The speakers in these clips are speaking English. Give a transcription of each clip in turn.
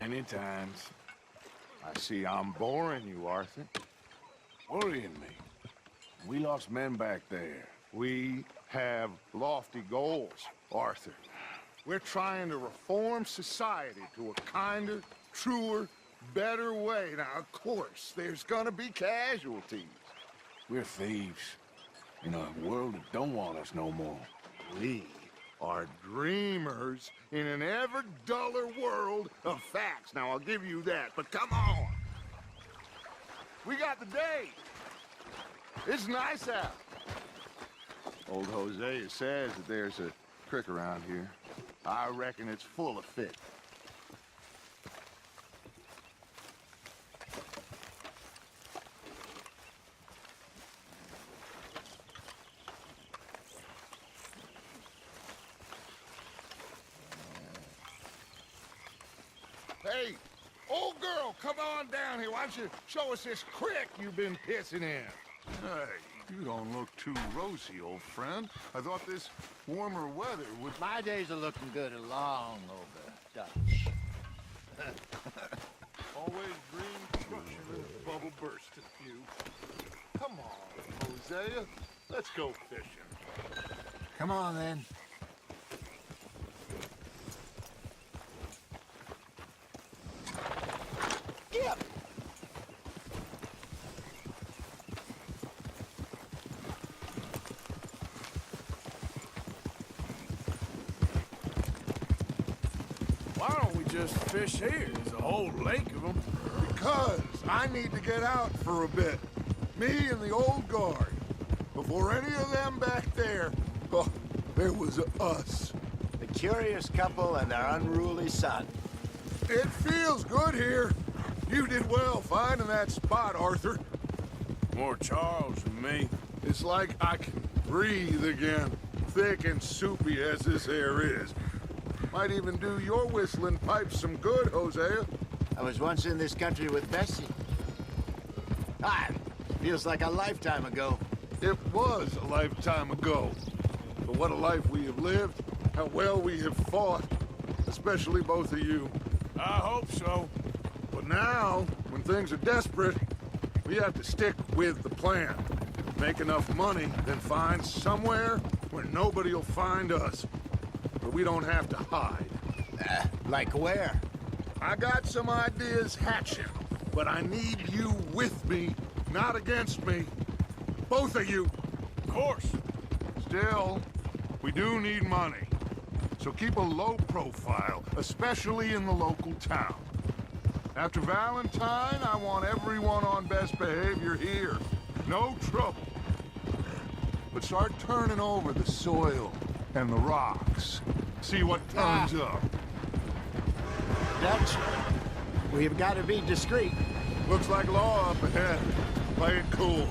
Many times. I see I'm boring you, Arthur. Worrying me. We lost men back there. We have lofty goals, Arthur. We're trying to reform society to a kinder, truer, better way. Now, of course, there's gonna be casualties. We're thieves in a world that don't want us no more. We are dreamers in an ever duller world of facts. Now, I'll give you that, but come on. We got the day. It's nice out. Old Hosea says that there's a creek around here. I reckon it's full of fish. Hey, old girl, come on down here. Why don't you show us this creek you've been pissing in? Hey, you don't look too rosy, old friend. I thought this warmer weather would... My days are looking good along over Dutch. Always dream crushing a bubble burst at you. Come on, Hosea. Let's go fishing. Come on, then. Yep. Why don't we just fish here? There's a whole lake of them. Because I need to get out for a bit. Me and the old guard. Before any of them back there, oh, there was us. The curious couple and their unruly son. It feels good here. You did well finding that spot, Arthur. More Charles than me. It's like I can breathe again. Thick and soupy as this air is. Might even do your whistling pipes some good, Hosea. I was once in this country with Bessie. Ah, feels like a lifetime ago. It was a lifetime ago. But what a life we have lived. How well we have fought. Especially both of you. I hope so. But now, when things are desperate, we have to stick with the plan. Make enough money, then find somewhere where nobody will find us. But we don't have to hide. Like where? I got some ideas hatching, but I need you with me, not against me. Both of you. Of course. Still, we do need money. So keep a low profile, especially in the local town. After Valentine, I want everyone on best behavior here. No trouble. But start turning over the soil and the rocks. See what turns up. Dutch, we've got to be discreet. Looks like law up ahead. Play it cool.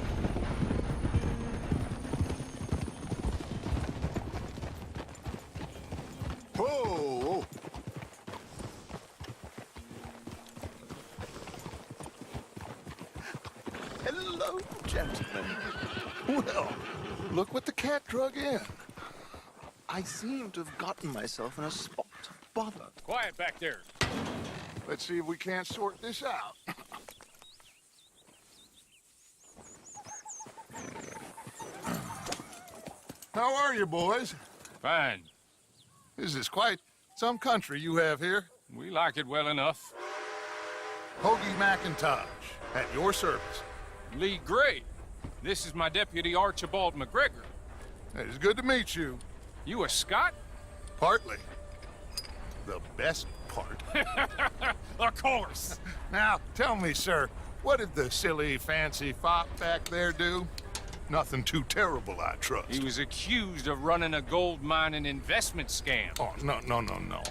Whoa! Hello, gentlemen. Well, look what the cat drug in. I seem to have gotten myself in a spot of bother. Quiet back there. Let's see if we can't sort this out. How are you, boys? Fine. This is quite some country you have here. We like it well enough. Hoagie McIntosh, at your service. Lee Gray. This is my deputy Archibald McGregor. It is good to meet you. You a Scot? Partly. The best part. Of course. Now, tell me, sir, what did the silly, fancy fop back there do? Nothing too terrible, I trust. He was accused of running a gold mining investment scam. Oh, no.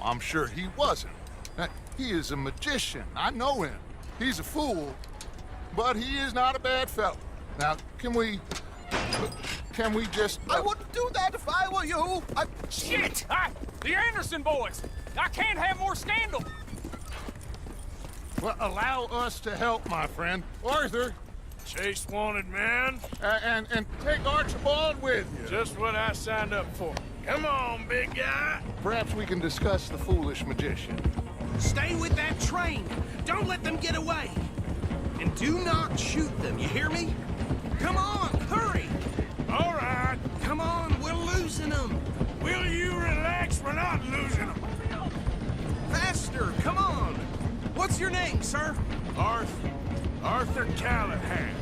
I'm sure he wasn't. He is a magician. I know him. He's a fool, but he is not a bad fellow. Now, can we just... I wouldn't do that if I were you. Shit! The Anderson boys! I can't have more scandal! Well, allow us to help, my friend. Arthur, Chase wanted man. And take Archibald with you. Just what I signed up for. Come on, big guy. Perhaps we can discuss the foolish magician. Stay with that train. Don't let them get away. And do not shoot them, you hear me? Come on, hurry! All right. Come on, we're losing them. Will you relax? We're not losing them. Faster, come on. What's your name, sir? Arthur Callahan.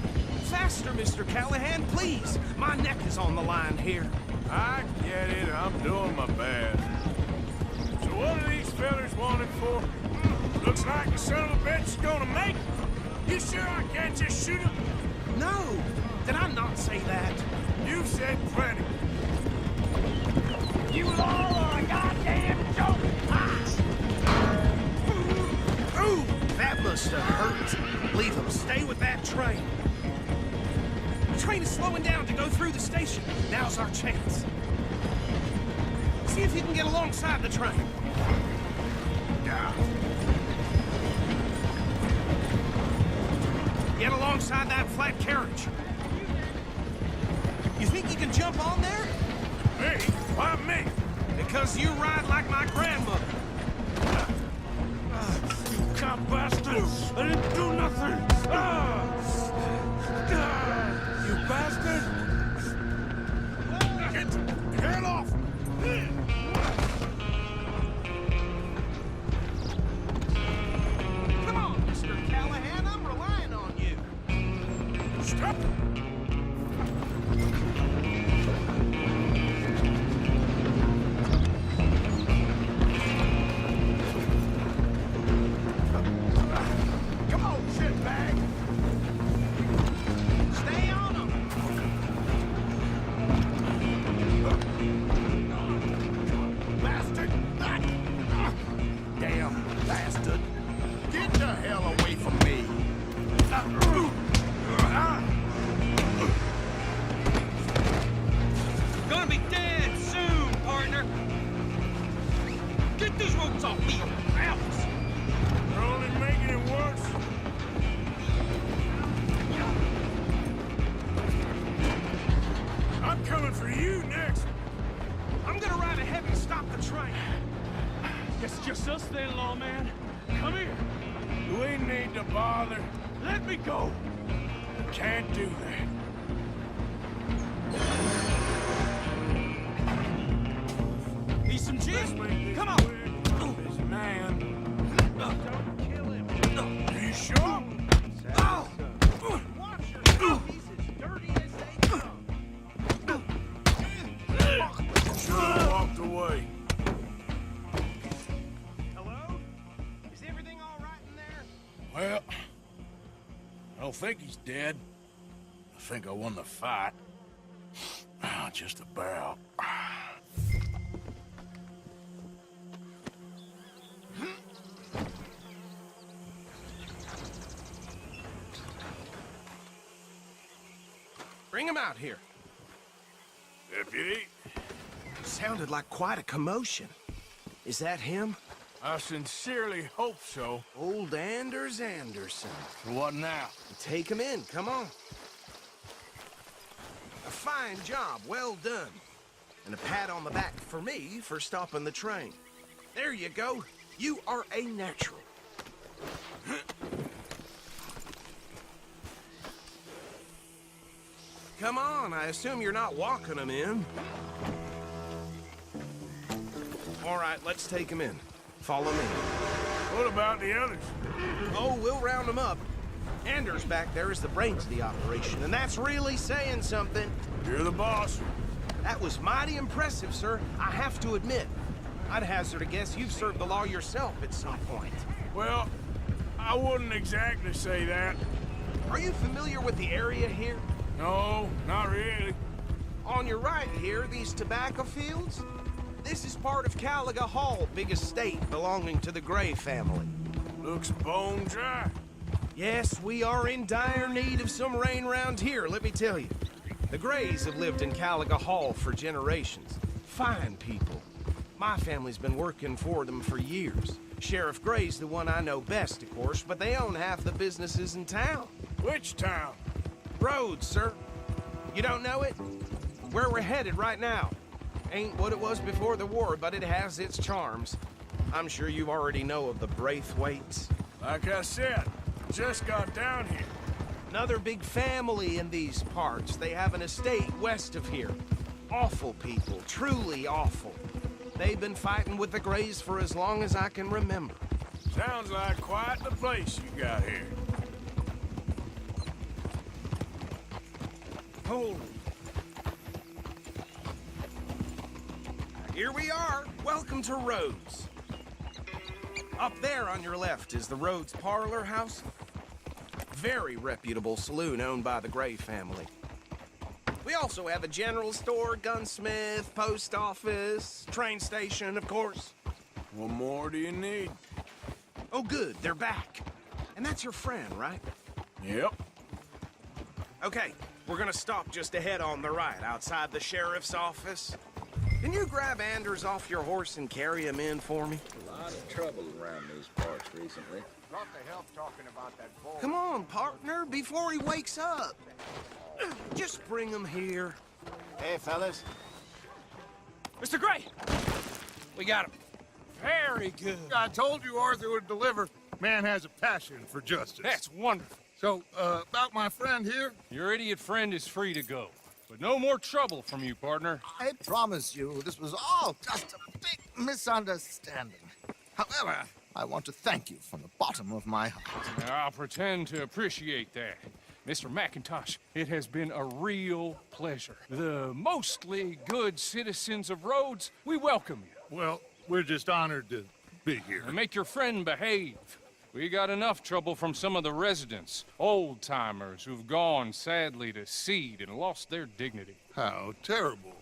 Faster, Mr. Callahan, please. My neck is on the line here. I get it. I'm doing my best. So what are these fellas wanted for? Looks like the son of a bitch is gonna make it. You sure I can't just shoot him? No, did I not say that? You said plenty. You all are a goddamn joke! Ooh, that must have hurt. Leave them. Stay with that train. The train is slowing down to go through the station. Now's our chance. See if you can get alongside the train. Get alongside that flat carriage. You think you can jump on there? Me? Why me? Because you ride like my grandmother. You cop bastard! I didn't do nothing! You bastard! Get the hell off! Come on, Mr. Callahan, I'm relying on you. Stop! Come on, shitbag! Stay on them. Bastard! Damn bastard! Get the hell away from me! Gonna be dead soon, partner. Get these ropes off me, out. You're only making it worse. I'm coming for you next. I'm gonna ride ahead and stop the train. Guess it's just us then, lawman. Come here. We need to bother. Let me go. Can't do that. Need some gin? Come on. This man. Don't kill him. Are you sure? Watch yourself. He's as dirty as they come. Should've walked away. Hello? Is everything all right in there? Well, I don't think he's dead. I think I won the fight. Just about. Bring him out here. Deputy, Sounded like quite a commotion. Is that him? I sincerely hope so. Old Anders Anderson. What now? Take him in, come on. A fine job, well done. And a pat on the back for me for stopping the train. There you go. You are a natural. Come on, I assume you're not walking him in. All right, let's take him in. Follow me. What about the others? Oh, we'll round them up. Anders back there is the brains of the operation, and that's really saying something. You're the boss. That was mighty impressive, sir. I have to admit. I'd hazard a guess you've served the law yourself at some point. Well, I wouldn't exactly say that. Are you familiar with the area here? No, not really. On your right here, these tobacco fields? This is part of Caliga Hall, big estate belonging to the Gray family. Looks bone dry. Yes, we are in dire need of some rain round here, let me tell you. The Grays have lived in Caliga Hall for generations. Fine people. My family's been working for them for years. Sheriff Gray's the one I know best, of course, but they own half the businesses in town. Which town? Road, sir. You don't know it? Where we're headed right now. Ain't what it was before the war, but it has its charms. I'm sure you already know of the Braithwaites. Like I said, just got down here. Another big family in these parts. They have an estate west of here. Awful people, truly awful. They've been fighting with the Greys for as long as I can remember. Sounds like quite the place you got here. Holy. Here we are. Welcome to Rhodes. Up there on your left is the Rhodes Parlor House. Very reputable saloon owned by the Gray family. We also have a general store, gunsmith, post office, train station, of course. What more do you need? Oh, good, they're back. And that's your friend, right? Yep. Okay, we're gonna stop just ahead on the right, outside the sheriff's office. Can you grab Anders off your horse and carry him in for me? A lot of trouble around these parts recently. Got the help talking about that boy. Come on, partner, before he wakes up. Just bring him here. Hey, fellas. Mr. Gray! We got him. Very good. I told you Arthur would deliver. Man has a passion for justice. That's wonderful. So, about my friend here? Your idiot friend is free to go. But no more trouble from you, partner. I promise you, this was all just a big misunderstanding. However, I want to thank you from the bottom of my heart. I'll pretend to appreciate that. Mr. McIntosh, it has been a real pleasure. The mostly good citizens of Rhodes, we welcome you. Well, we're just honored to be here. And make your friend behave. We got enough trouble from some of the residents, old-timers who've gone, sadly, to seed and lost their dignity. How terrible.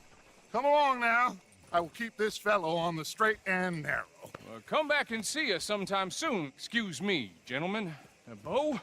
Come along now. I will keep this fellow on the straight and narrow. Come back and see us sometime soon. Excuse me, gentlemen. Bo,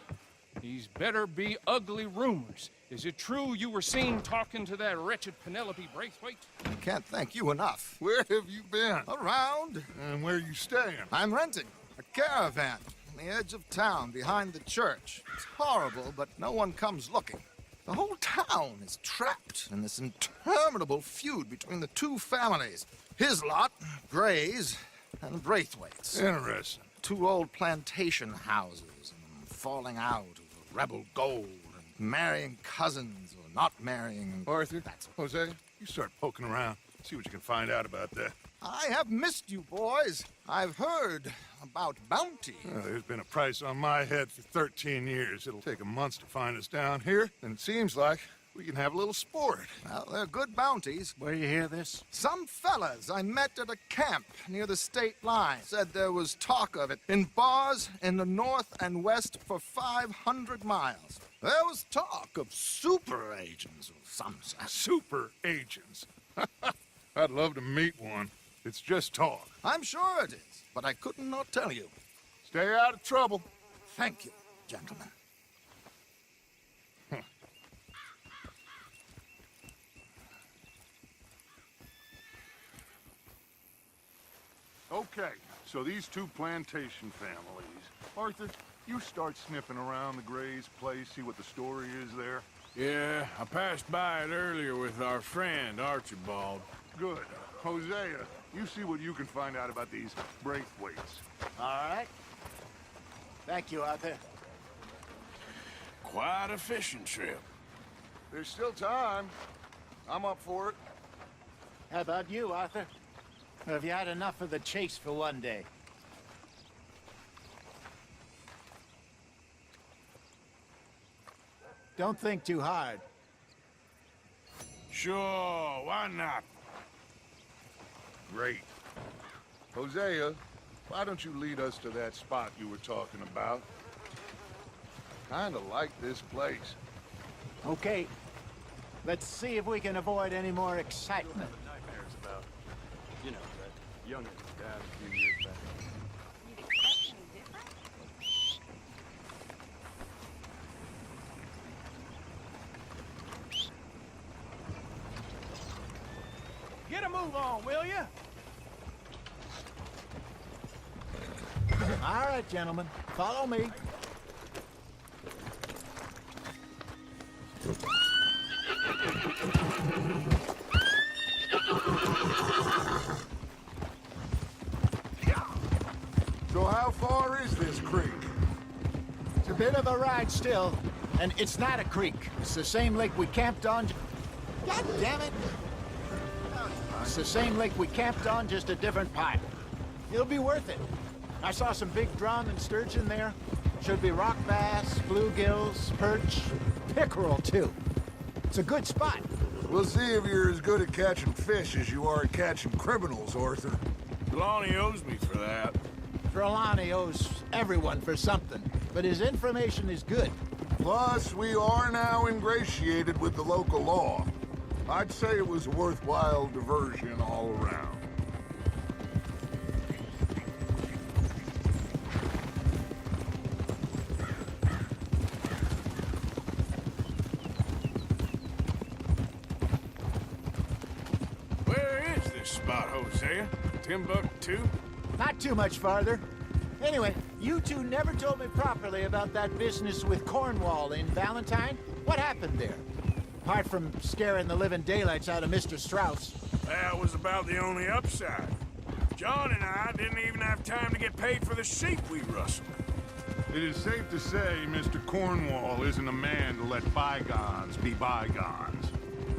these better be ugly rumors. Is it true you were seen talking to that wretched Penelope Braithwaite? I can't thank you enough. Where have you been? Around, And where are you staying? I'm renting a caravan on the edge of town behind the church. It's horrible, but no one comes looking. The whole town is trapped in this interminable feud between the two families. His lot, Gray's, and Braithwaite's. Interesting. Two old plantation houses, and falling out over rebel gold, and marrying cousins or not marrying. Arthur, Jose, you start poking around. See what you can find out about that. I have missed you, boys. I've heard about bounty. There's been a price on my head for 13 years. It'll take a month to find us down here, and it seems like we can have a little sport. Well, they're good bounties. Where you hear this? Some fellas I met at a camp near the state line said there was talk of it in bars in the north and west for 500 miles. There was talk of super agents of some sort. Super agents. I'd love to meet one. It's just talk. I'm sure it is, but I couldn't not tell you. Stay out of trouble. Thank you, gentlemen. Okay, so these two plantation families. Arthur, you start sniffing around the Gray's place, see what the story is there. Yeah, I passed by it earlier with our friend, Archibald. Good. Hosea, you see what you can find out about these Braithwaites. All right. Thank you, Arthur. Quite a fishing trip. There's still time. I'm up for it. How about you, Arthur? Or have you had enough of the chase for one day? Don't think too hard. Sure, why not? Great. Hosea, why don't you lead us to that spot you were talking about? Kinda like this place. Okay. Let's see if we can avoid any more excitement. Nightmares about, you know, that youngin' who died a few years back. Get a move on, will you? All right, gentlemen. Follow me. of a ride still. And it's not a creek. It's the same lake we camped on. God damn it! It's the same lake we camped on, just a different pipe. It'll be worth it. I saw some big drum and sturgeon there. Should be rock bass, bluegills, perch, pickerel too. It's a good spot. We'll see if you're as good at catching fish as you are at catching criminals, Arthur. Lonnie owes me for that. Trelawney owes everyone for something, but his information is good. Plus, we are now ingratiated with the local law. I'd say it was a worthwhile diversion all around. Where is this spot, Hosea? Timbuktu? Not too much farther. Anyway, you two never told me properly about that business with Cornwall in Valentine. What happened there? Apart from scaring the living daylights out of Mr. Strauss. That was about the only upside. John and I didn't even have time to get paid for the sheep we rustled. It is safe to say Mr. Cornwall isn't a man to let bygones be bygones.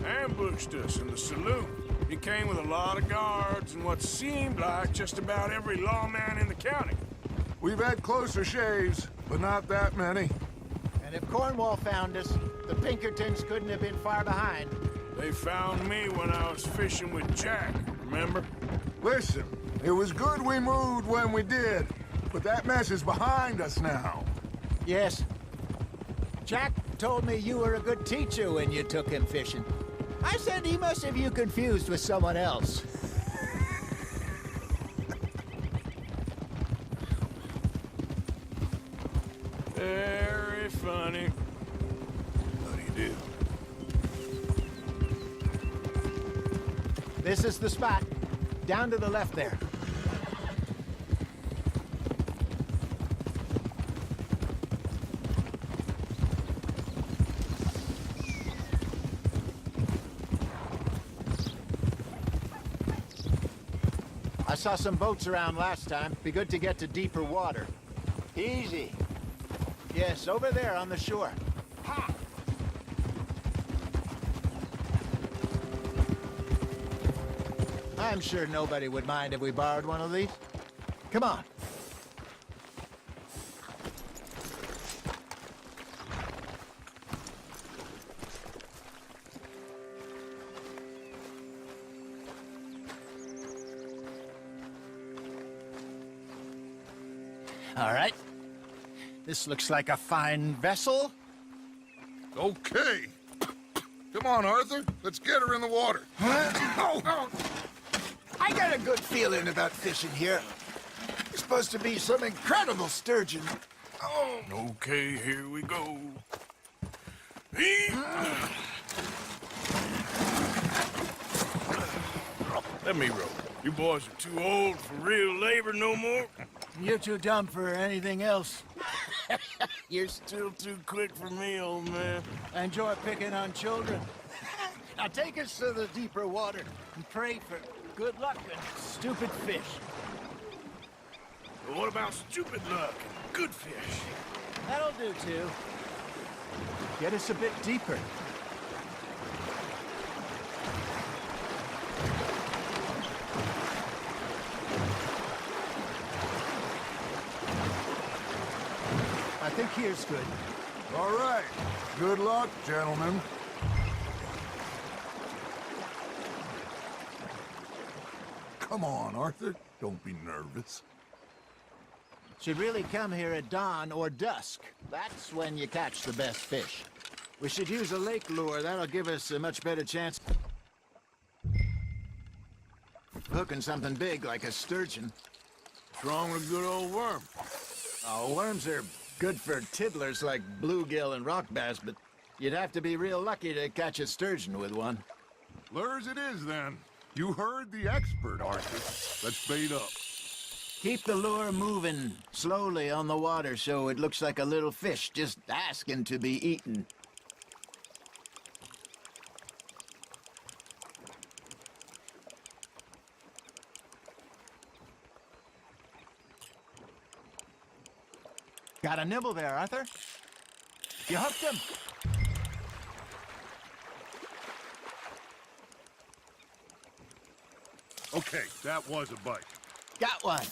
Ambushed us in the saloon. He came with a lot of guards and what seemed like just about every lawman in the county. We've had closer shaves, but not that many. And if Cornwall found us, the Pinkertons couldn't have been far behind. They found me when I was fishing with Jack, remember? Listen, it was good we moved when we did, but that mess is behind us now. Yes. Jack told me you were a good teacher when you took him fishing. I said he must have you confused with someone else. Very funny. How do you do? This is the spot. Down to the left there. I saw some boats around last time. Be good to get to deeper water. Easy. Yes, over there on the shore. Ha! I'm sure nobody would mind if we borrowed one of these. Come on. All right. This looks like a fine vessel. Okay. Come on, Arthur. Let's get her in the water. Oh. I got a good feeling about fishing here. It's supposed to be some incredible sturgeon. Oh. Okay, here we go. Let me row. You boys are too old for real labor no more. You're too dumb for anything else. You're still too quick for me, old man. I enjoy picking on children. Now take us to the deeper water and pray for good luck and stupid fish. But what about stupid luck and good fish? That'll do, too. Get us a bit deeper. I think here's good. All right. Good luck, gentlemen. Come on, Arthur. Don't be nervous. Should really come here at dawn or dusk. That's when you catch the best fish. We should use a lake lure. That'll give us a much better chance of hooking something big like a sturgeon. What's wrong with a good old worm? Oh, worms are good for tiddlers like bluegill and rock bass, but you'd have to be real lucky to catch a sturgeon with one. Lures it is, then. You heard the expert, Arthur. Let's bait up. Keep the lure moving slowly on the water so it looks like a little fish just asking to be eaten. Got a nibble there, Arthur? You hooked him? Okay, that was a bite. Got one.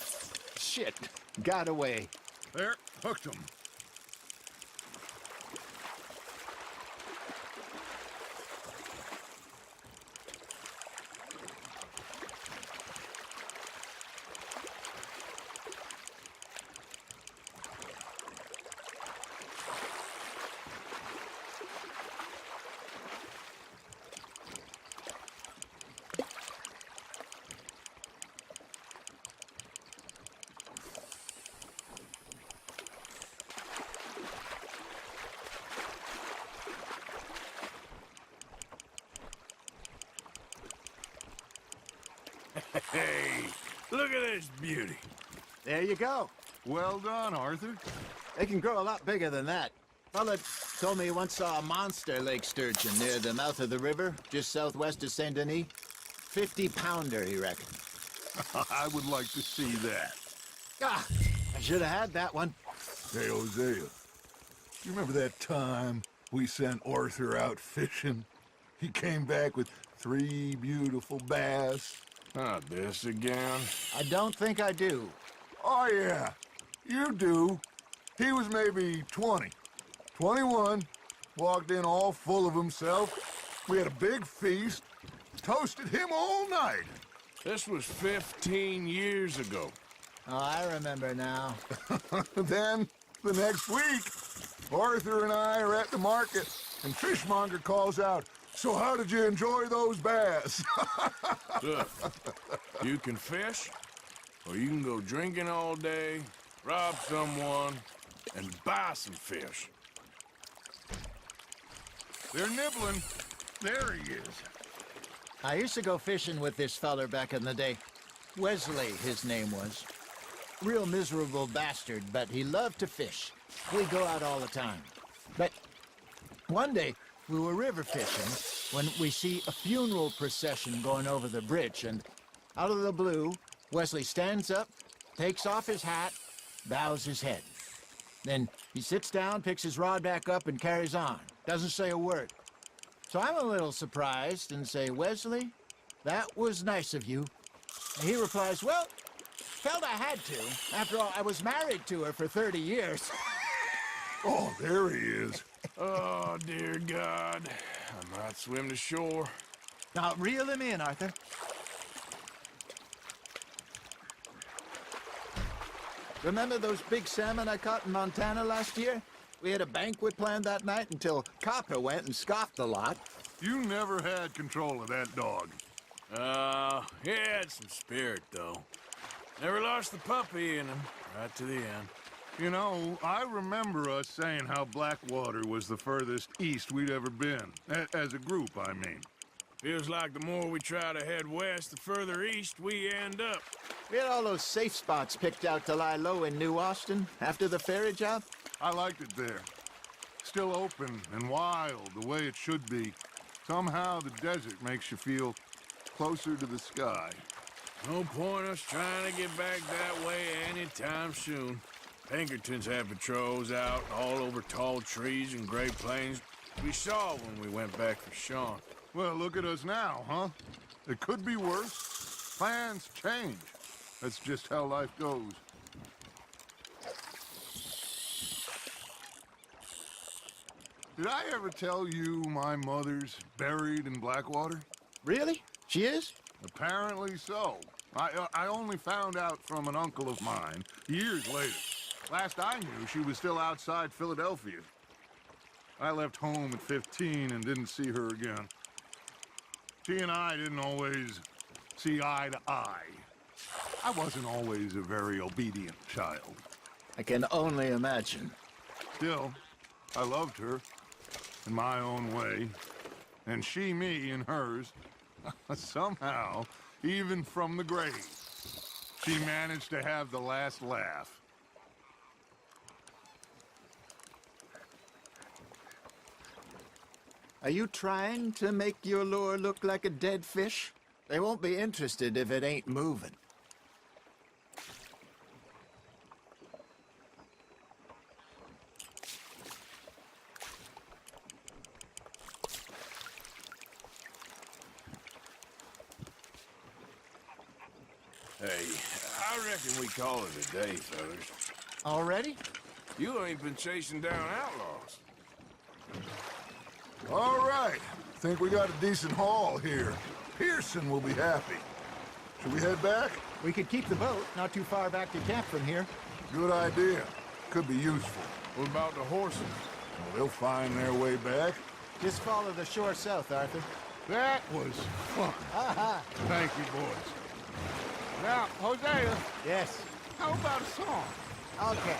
Shit, got away. There, hooked him. Hey, look at this beauty. There you go. Well done, Arthur. They can grow a lot bigger than that. Fella told me he once saw a monster lake sturgeon near the mouth of the river, just southwest of Saint Denis. 50-pounder, he reckoned. I would like to see that. Ah, I should have had that one. Hey, Hosea, you remember that time we sent Arthur out fishing? He came back with 3 beautiful bass. Not this again. I don't think I do. Oh, yeah, you do. He was maybe 20, 21, walked in all full of himself. We had a big feast, toasted him all night. This was 15 years ago. Oh, I remember now. Then, the next week, Arthur and I are at the market, and Fishmonger calls out, "So how did you enjoy those bass?" Look, you can fish, or you can go drinking all day, rob someone, and buy some fish. They're nibbling. There he is. I used to go fishing with this feller back in the day. Wesley, his name was. Real miserable bastard, but he loved to fish. We'd go out all the time. But one day, we were river fishing when we see a funeral procession going over the bridge, and out of the blue, Wesley stands up, takes off his hat, bows his head. Then he sits down, picks his rod back up, and carries on. Doesn't say a word. So I'm a little surprised and say, "Wesley, that was nice of you." And he replies, "Well, felt I had to. After all, I was married to her for 30 years. Oh, there he is. Oh, dear God. I might swim to shore. Now, reel him in, Arthur. Remember those big salmon I caught in Montana last year? We had a banquet planned that night until Copper went and scoffed a lot. You never had control of that dog. He had some spirit, though. Never lost the puppy in him, right to the end. You know, I remember us saying how Blackwater was the furthest east we'd ever been. As a group, I mean. Feels like the more we try to head west, the further east we end up. We had all those safe spots picked out to lie low in New Austin after the ferry job. I liked it there. Still open and wild, the way it should be. Somehow the desert makes you feel closer to the sky. No point us trying to get back that way anytime soon. Pinkertons have patrols out all over tall trees and Great Plains. We saw when we went back for Sean. Well, look at us now, huh? It could be worse. Plans change. That's just how life goes. Did I ever tell you my mother's buried in Blackwater? Really? She is? Apparently so. I only found out from an uncle of mine years later. Last I knew, she was still outside Philadelphia. I left home at 15 and didn't see her again. She and I didn't always see eye to eye. I wasn't always a very obedient child. I can only imagine. Still, I loved her in my own way, and she me in hers. Somehow, even from the grave, she managed to have the last laugh. Are you trying to make your lure look like a dead fish? They won't be interested if it ain't moving. Hey, I reckon we call it a day, fellas. Already? You ain't been chasing down outlaws. All right. Think we got a decent haul here. Pearson will be happy. Should we head back? We could keep the boat not too far back to camp from here. Good idea. Could be useful. What about the horses? Well, they'll find their way back. Just follow the shore south, Arthur. That was fun. Thank you, boys. Now, Hosea, Yes. how about a song? Okay.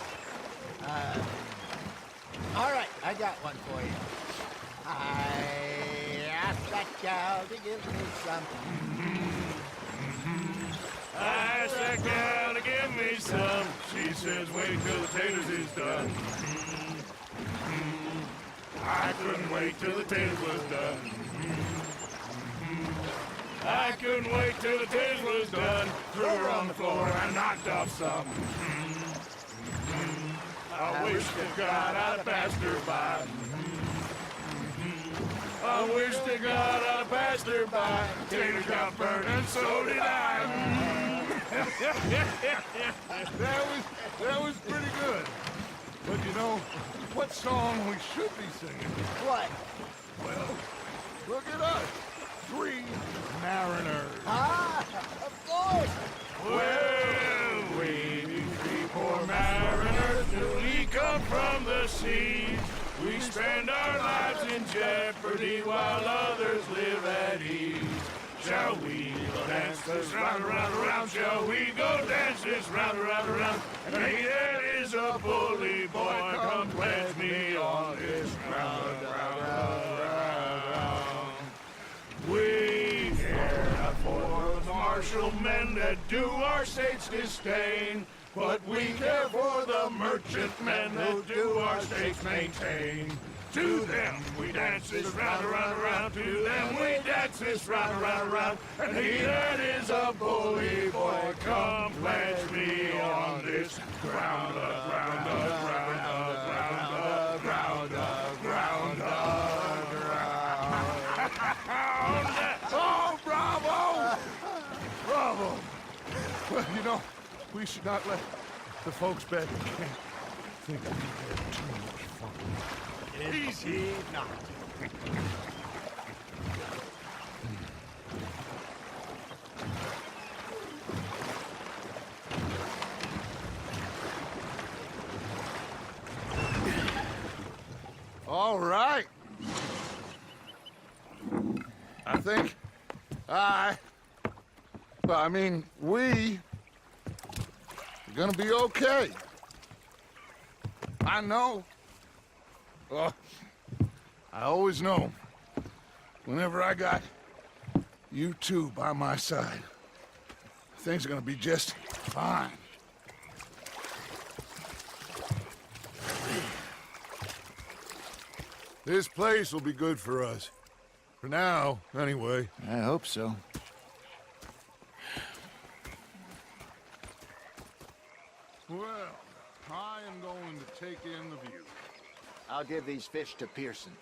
All right, I got one for you. I asked that gal to give me some. I asked that gal to give me some. She says, wait till the taters is done. I couldn't wait till the taters was done. I couldn't wait till the taters was done. Threw her on the floor and knocked off some. I wish to God I'd have passed her by. I wish to God I'd have passed her by. Taters got burned and so did I. That was pretty good. But you know, what song we should be singing? What? Well, look at us. 3 mariners. Ah, of course. Well, we 3 poor mariners newly come from the seas. We spend our lives in jeopardy while others live at ease. Shall we go dance this round, around, around? Shall we go dance this round, around, around? And he that is a bully boy, come pledge me on this round, round, round, round. We care not for the martial men that do our state's disdain, but we care for the merchant men that do our states maintain. To them we dance this round, around, around. To them we dance this round, around, around. And he that is a bully boy, come pledge me on this ground up, ground up, ground up, ground up, ground up, ground up, ground up. Oh, bravo! Bravo! Well, you know, we should not let the folks back in camp think we had too much fun. Easy not. All right. I think we are gonna be okay. I know. I always know. Whenever I got you two by my side, things are gonna be just fine. This place will be good for us. For now, anyway. I hope so. Well, I am going to take in the view. I'll give these fish to Pearson.